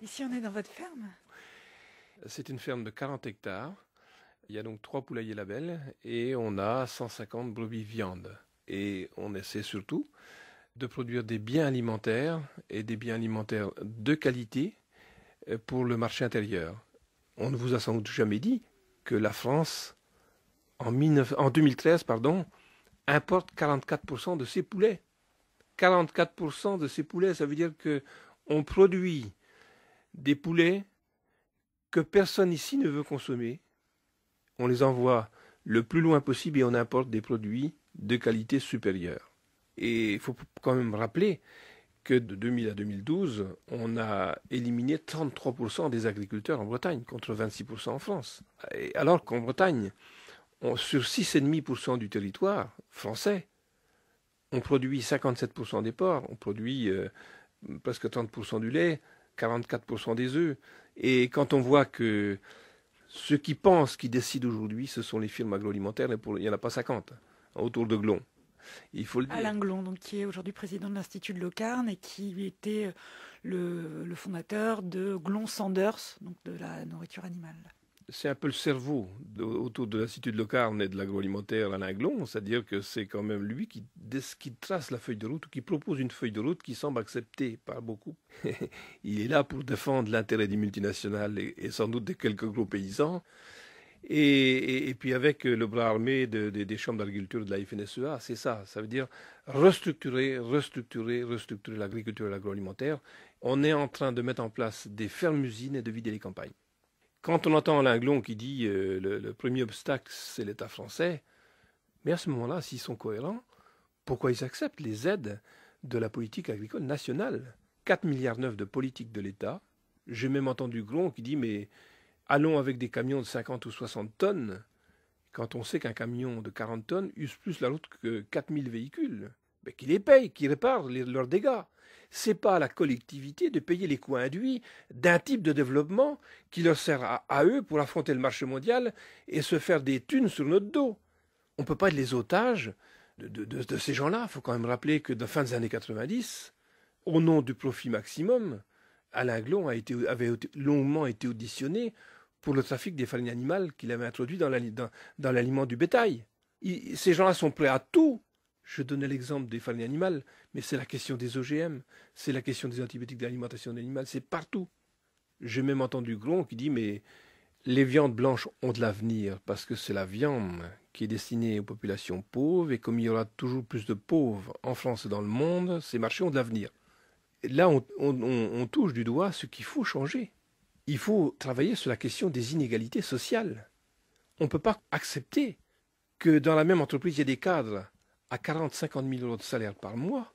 Ici on est dans votre ferme?
C'est une ferme de 40 hectares. Il y a donc 3 poulaillers labels et on a 150 brebis viande. Et on essaie surtout de produire des biens alimentaires et des biens alimentaires de qualité pour le marché intérieur. On ne vous a sans doute jamais dit que la France, en 2013, importe 44% de ses poulets. 44% de ses poulets, ça veut dire qu'on produit des poulets que personne ici ne veut consommer. On les envoie le plus loin possible et on importe des produits de qualité supérieure. Et il faut quand même rappeler que de 2000 à 2012, on a éliminé 33% des agriculteurs en Bretagne, contre 26% en France. Et alors qu'en Bretagne, sur 6,5% du territoire français, on produit 57% des porcs, on produit presque 30% du lait, 44% des œufs. Et quand on voit que ceux qui pensent, qui décident aujourd'hui, ce sont les firmes agroalimentaires, il n'y en a pas 50 autour de Glon. Il faut le dire.
Alain Glon, donc, qui est aujourd'hui président de l'Institut de Locarn et qui était le fondateur de Glon Sanders, donc de la nourriture animale.
C'est un peu le cerveau autour de l'Institut de Locarn et de l'agroalimentaire Alain Glon, c'est-à-dire que c'est quand même lui qui trace la feuille de route, ou qui propose une feuille de route qui semble acceptée par beaucoup. Il est là pour défendre l'intérêt des multinationales et sans doute de quelques gros paysans. Et puis avec le bras armé des chambres d'agriculture de la FNSEA, c'est ça. Ça veut dire restructurer l'agriculture et l'agroalimentaire. On est en train de mettre en place des fermes-usines et de vider les campagnes. Quand on entend Alain Glon qui dit le premier obstacle, c'est l'État français, mais à ce moment-là, s'ils sont cohérents, pourquoi ils acceptent les aides de la politique agricole nationale? 4,9 milliards de politique de l'État. J'ai même entendu Glon qui dit, mais allons avec des camions de 50 ou 60 tonnes, quand on sait qu'un camion de 40 tonnes use plus la route que 4000 véhicules. Mais qu'ils les payent, qu'ils réparent leurs dégâts. C'est pas à la collectivité de payer les coûts induits d'un type de développement qui leur sert à eux pour affronter le marché mondial et se faire des thunes sur notre dos. On ne peut pas être les otages de ces gens-là. Il faut quand même rappeler que de la fin des années 90, au nom du profit maximum, Alain Glon avait longuement été auditionné pour le trafic des farines animales qu'il avait introduit dans l'aliment du bétail. Ces gens-là sont prêts à tout. Je donnais l'exemple des farines animales, mais c'est la question des OGM, c'est la question des antibiotiques d'alimentation animale, c'est partout. J'ai même entendu Glon qui dit, mais les viandes blanches ont de l'avenir, parce que c'est la viande qui est destinée aux populations pauvres, et comme il y aura toujours plus de pauvres en France et dans le monde, ces marchés ont de l'avenir. Là, on touche du doigt ce qu'il faut changer. Il faut travailler sur la question des inégalités sociales. On ne peut pas accepter que dans la même entreprise, il y ait des cadres à 40-50 000 euros de salaire par mois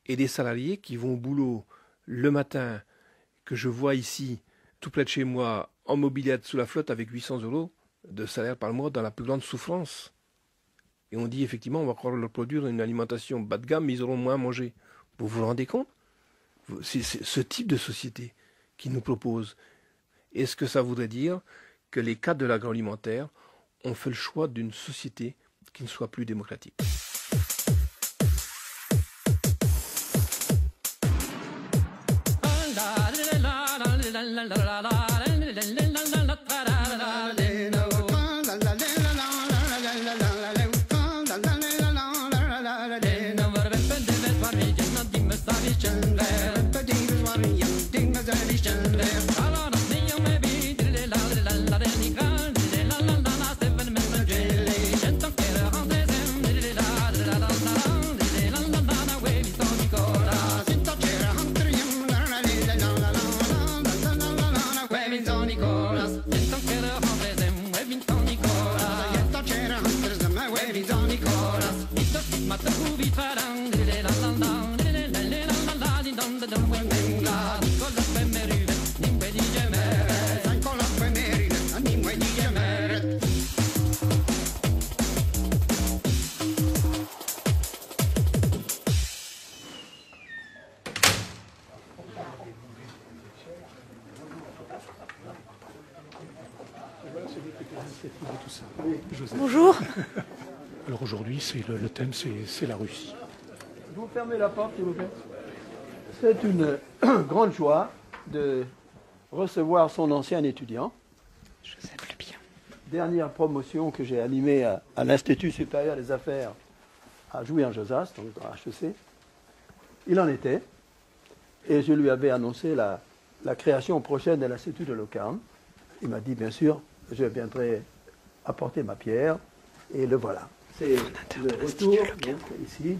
et des salariés qui vont au boulot le matin, que je vois ici, tout près de chez moi, en mobilette sous la flotte avec 800 € de salaire par mois dans la plus grande souffrance. Et on dit effectivement, on va encore leur produire une alimentation bas de gamme, mais ils auront moins à manger. Vous vous rendez compte? C'est ce type de société qui nous propose. Est-ce que ça voudrait dire que les cadres de l'agroalimentaire ont fait le choix d'une société qui ne soit plus démocratique?
Bonjour.
Alors aujourd'hui, le thème, c'est la Russie.
Vous fermez la porte, s'il vous plaît. C'est une grande joie de recevoir son ancien étudiant. Joseph Le Bihan. Dernière promotion que j'ai animée à l'Institut supérieur des affaires à Jouy-en-Josas, donc à HEC. Il en était. Et je lui avais annoncé la création prochaine de l'Institut de Locarno. Il m'a dit, bien sûr, je viendrai apporter ma pierre. Et le voilà. C'est le retour donc, ici.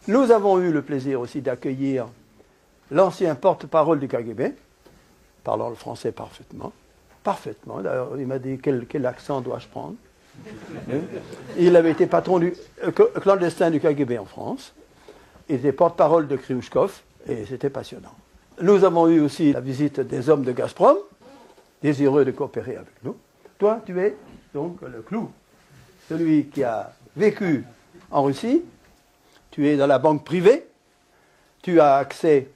Nous avons eu le plaisir aussi d'accueillir l'ancien porte-parole du KGB, parlant le français parfaitement. Parfaitement. D'ailleurs, il m'a dit quel accent dois-je prendre. Il avait été patron clandestin du KGB en France. Il était porte-parole de Khrouchtchev et c'était passionnant. Nous avons eu aussi la visite des hommes de Gazprom, désireux de coopérer avec nous. Toi, tu es donc le clou. Celui qui a vécu en Russie, tu es dans la banque privée, tu as accès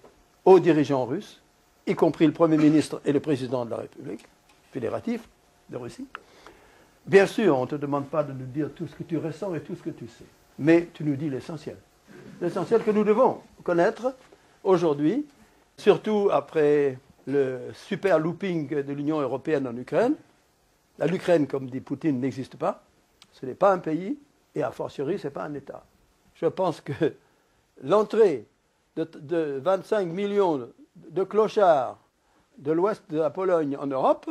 aux dirigeants russes, y compris le Premier ministre et le président de la République fédérative de Russie. Bien sûr, on ne te demande pas de nous dire tout ce que tu ressens et tout ce que tu sais, mais tu nous dis l'essentiel. L'essentiel que nous devons connaître aujourd'hui, surtout après le super looping de l'Union européenne en Ukraine. L'Ukraine, comme dit Poutine, n'existe pas. Ce n'est pas un pays, et a fortiori, ce n'est pas un État. Je pense que l'entrée de 25 millions de clochards de l'ouest de la Pologne en Europe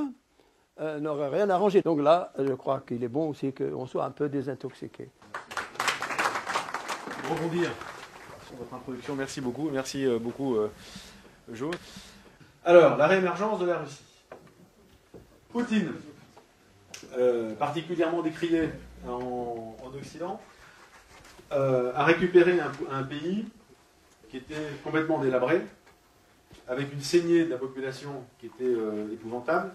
n'aurait rien arrangé. Donc là, je crois qu'il est bon aussi qu'on soit un peu désintoxiqué.
Rebondir sur votre introduction. Merci beaucoup. Merci beaucoup, Jo. Alors, la réémergence de la Russie. Poutine, particulièrement décrié en Occident, a récupéré un pays qui était complètement délabré, avec une saignée de la population qui était épouvantable.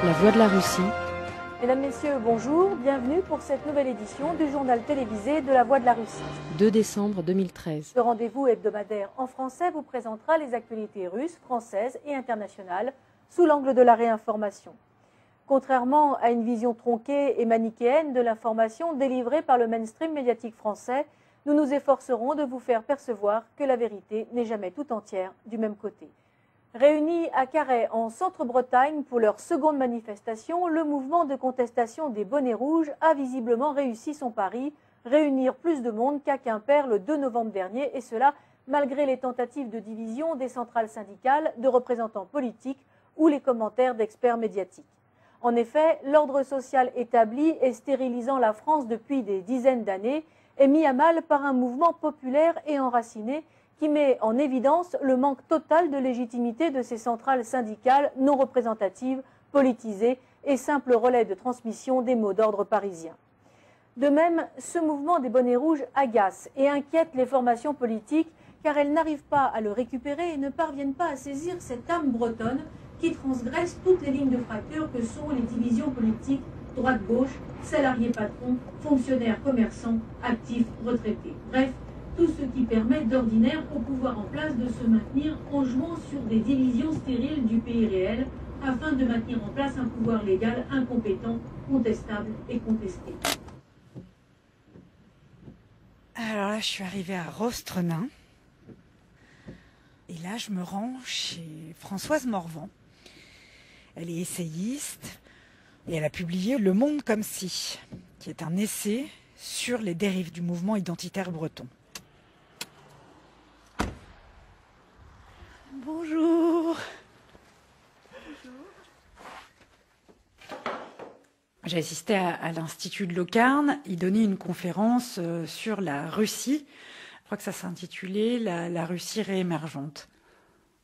La Voix de la Russie.
Mesdames, Messieurs, bonjour. Bienvenue pour cette nouvelle édition du journal télévisé de La Voix de la Russie.
2 décembre 2013.
Ce rendez-vous hebdomadaire en français vous présentera les actualités russes, françaises et internationales sous l'angle de la réinformation. Contrairement à une vision tronquée et manichéenne de l'information délivrée par le mainstream médiatique français, nous nous efforcerons de vous faire percevoir que la vérité n'est jamais tout entière du même côté. Réunis à Carhaix en Centre-Bretagne pour leur seconde manifestation, le mouvement de contestation des bonnets rouges a visiblement réussi son pari, réunir plus de monde qu'à Quimper le 2 novembre dernier, et cela malgré les tentatives de division des centrales syndicales, de représentants politiques ou les commentaires d'experts médiatiques. En effet, l'ordre social établi et stérilisant la France depuis des dizaines d'années est mis à mal par un mouvement populaire et enraciné qui met en évidence le manque total de légitimité de ces centrales syndicales non représentatives, politisées et simples relais de transmission des mots d'ordre parisiens. De même, ce mouvement des bonnets rouges agace et inquiète les formations politiques car elles n'arrivent pas à le récupérer et ne parviennent pas à saisir cette âme bretonne qui transgresse toutes les lignes de fracture que sont les divisions politiques droite-gauche, salariés-patrons, fonctionnaires, commerçants, actifs, retraités. Bref, tout ce qui permet d'ordinaire au pouvoir en place de se maintenir en jouant sur des divisions stériles du pays réel afin de maintenir en place un pouvoir légal incompétent, contestable et contesté.
Alors là, je suis arrivée à Rostrenain. Et là, je me rends chez Françoise Morvan. Elle est essayiste et elle a publié Le Monde comme si, qui est un essai sur les dérives du mouvement identitaire breton. Bonjour. J'ai assisté à l'Institut de Locarn. Il donnait une conférence sur la Russie. Je crois que ça s'intitulait la Russie réémergente.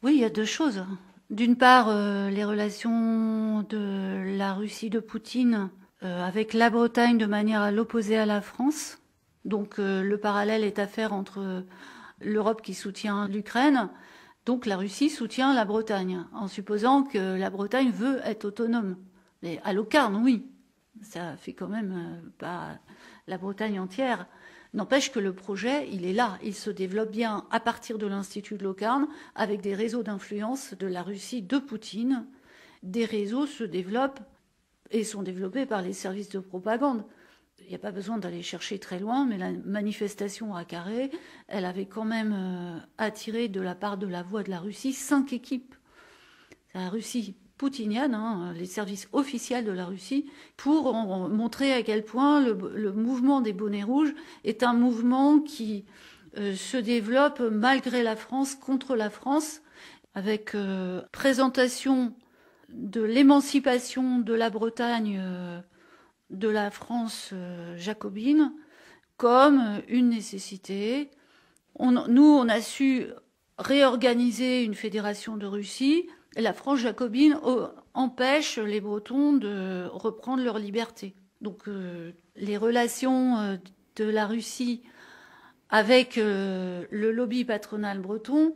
Oui, il y a deux choses. D'une part, les relations de la Russie de Poutine avec la Bretagne de manière à l'opposer à la France. Donc le parallèle est à faire entre l'Europe qui soutient l'Ukraine, donc la Russie soutient la Bretagne, en supposant que la Bretagne veut être autonome. Mais à Locarn, oui. Ça fait quand même pas la Bretagne entière. N'empêche que le projet, il est là. Il se développe bien à partir de l'Institut de Locarn, avec des réseaux d'influence de la Russie de Poutine. Des réseaux se développent et sont développés par les services de propagande. Il n'y a pas besoin d'aller chercher très loin, mais la manifestation à Carré, elle avait quand même attiré de la part de la Voix de la Russie 5 équipes. La Russie poutinienne, les services officiels de la Russie, pour montrer à quel point le mouvement des bonnets rouges est un mouvement qui se développe malgré la France, contre la France, avec présentation de l'émancipation de la Bretagne de la France jacobine comme une nécessité. Nous, on a su réorganiser une fédération de Russie. La France jacobine empêche les Bretons de reprendre leur liberté. Donc les relations de la Russie avec le lobby patronal breton,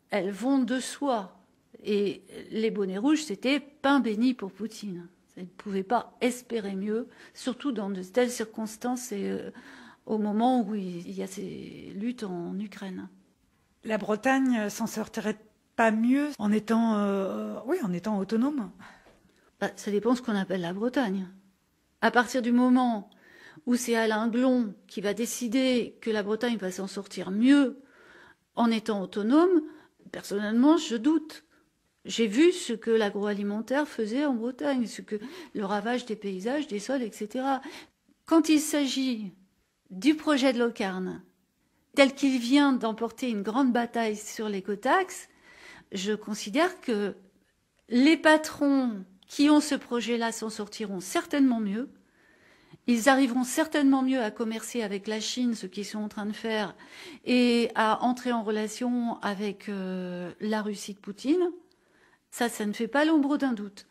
elles vont de soi. Et les bonnets rouges, c'était pain béni pour Poutine. Il ne pouvait pas espérer mieux, surtout dans de telles circonstances et au moment où il y a ces luttes en Ukraine.
La Bretagne s'en sortirait pas mieux en étant autonome?
Ça dépend de ce qu'on appelle la Bretagne. À partir du moment où c'est Alain Glon qui va décider que la Bretagne va s'en sortir mieux en étant autonome, personnellement, je doute. J'ai vu ce que l'agroalimentaire faisait en Bretagne, le ravage des paysages, des sols, etc. Quand il s'agit du projet de Locarn, tel qu'il vient d'emporter une grande bataille sur l'écotaxe, je considère que les patrons qui ont ce projet-là s'en sortiront certainement mieux. Ils arriveront certainement mieux à commercer avec la Chine, ce qu'ils sont en train de faire, et à entrer en relation avec la Russie de Poutine. Ça ne fait pas l'ombre d'un doute.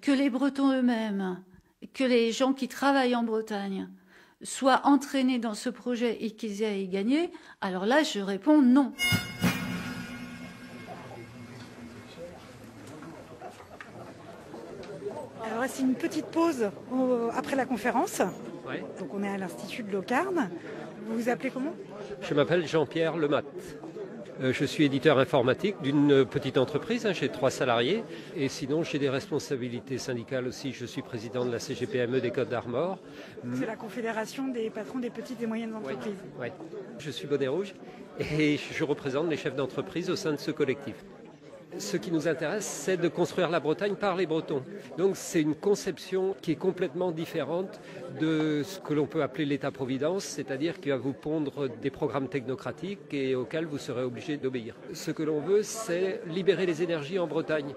Que les Bretons eux-mêmes, que les gens qui travaillent en Bretagne soient entraînés dans ce projet et qu'ils aient à y gagner, alors là, je réponds non.
Alors c'est une petite pause après la conférence.
Ouais.
Donc on est à l'Institut de Locarn. Vous vous appelez comment?
Je m'appelle Jean-Pierre Lemat. Je suis éditeur informatique d'une petite entreprise, j'ai 3 salariés. Et sinon, j'ai des responsabilités syndicales aussi. Je suis président de la CGPME des Côtes d'Armor.
C'est la Confédération des patrons des petites et moyennes entreprises.
Oui. Je suis bonnet rouge et je représente les chefs d'entreprise au sein de ce collectif. Ce qui nous intéresse, c'est de construire la Bretagne par les Bretons. Donc c'est une conception qui est complètement différente de ce que l'on peut appeler l'État-providence, c'est-à-dire qu'il va vous pondre des programmes technocratiques et auxquels vous serez obligé d'obéir. Ce que l'on veut, c'est libérer les énergies en Bretagne,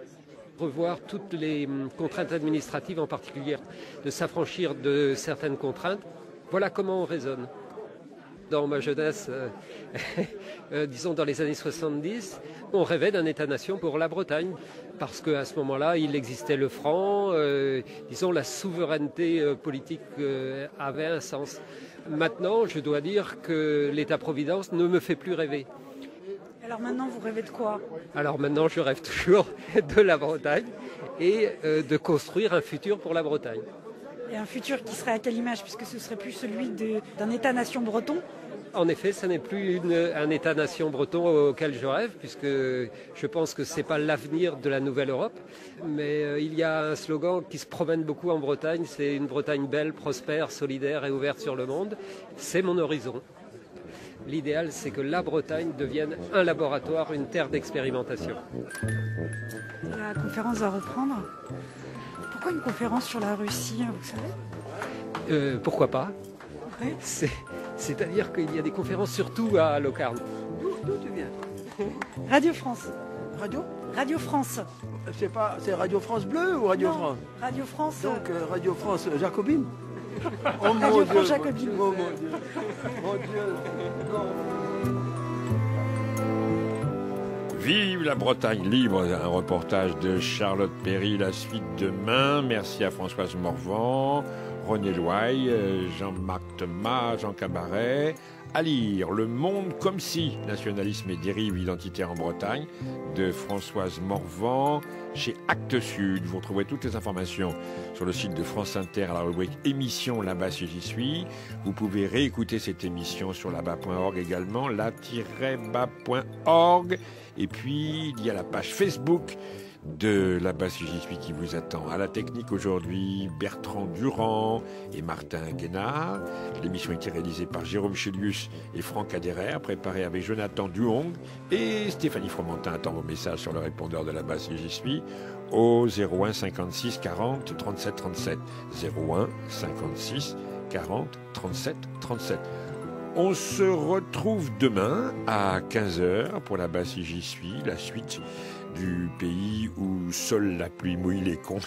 revoir toutes les contraintes administratives en particulier, de s'affranchir de certaines contraintes. Voilà comment on raisonne. Dans ma jeunesse, disons dans les années 70, on rêvait d'un État-nation pour la Bretagne, parce qu'à ce moment-là, il existait le franc, disons la souveraineté politique avait un sens. Maintenant, je dois dire que l'État-providence ne me fait plus rêver.
Alors maintenant, vous rêvez de quoi?
Alors maintenant, je rêve toujours de la Bretagne et de construire un futur pour la Bretagne.
Et un futur qui serait à quelle image, puisque ce serait plus celui d'un État-nation breton?
En effet, ce n'est plus un État-nation breton auquel je rêve, puisque je pense que ce n'est pas l'avenir de la nouvelle Europe. Mais il y a un slogan qui se promène beaucoup en Bretagne, c'est une Bretagne belle, prospère, solidaire et ouverte sur le monde. C'est mon horizon. L'idéal, c'est que la Bretagne devienne un laboratoire, une terre d'expérimentation.
La conférence va reprendre. Pourquoi une conférence sur la Russie, vous savez?
Pourquoi pas?
Ouais.
C'est-à-dire qu'il y a des conférences surtout à Locarno.
D'où tu viens?
Radio France.
Radio?
Radio France.
C'est Radio France Bleu ou Radio France?
Radio France.
Donc Radio France Jacobine? Oh
Radio France Jacobine.
Oh mon Dieu. Mon Dieu.
Vive la Bretagne libre, un reportage de Charlotte Perry, la suite demain. Merci à Françoise Morvan, René Loaille, Jean-Marc Thomas, Jean Cabaret. À lire Le Monde comme si, nationalisme et dérive identitaire en Bretagne, de Françoise Morvan, chez Actes Sud. Vous retrouverez toutes les informations sur le site de France Inter à la rubrique émission là-bas si j'y suis. Vous pouvez réécouter cette émission sur là-bas.org également, la-bas.org. Et puis, il y a la page Facebook de là-bas si j'y suis qui vous attend. À la technique aujourd'hui, Bertrand Durand et Martin Guénard. L'émission a été réalisée par Jérôme Chélius et Franck Adhérer, préparée avec Jonathan Duhong et Stéphanie Fromentin. Attend vos messages sur le répondeur de là-bas si j'y suis au 01 56 40 37 37. 01 56 40 37 37. On se retrouve demain à 15h pour là-bas si j'y suis, la suite du pays où seule la pluie mouille les cons.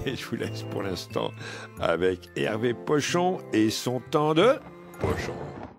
Et je vous laisse pour l'instant avec Hervé Pochon et son temps de pochon.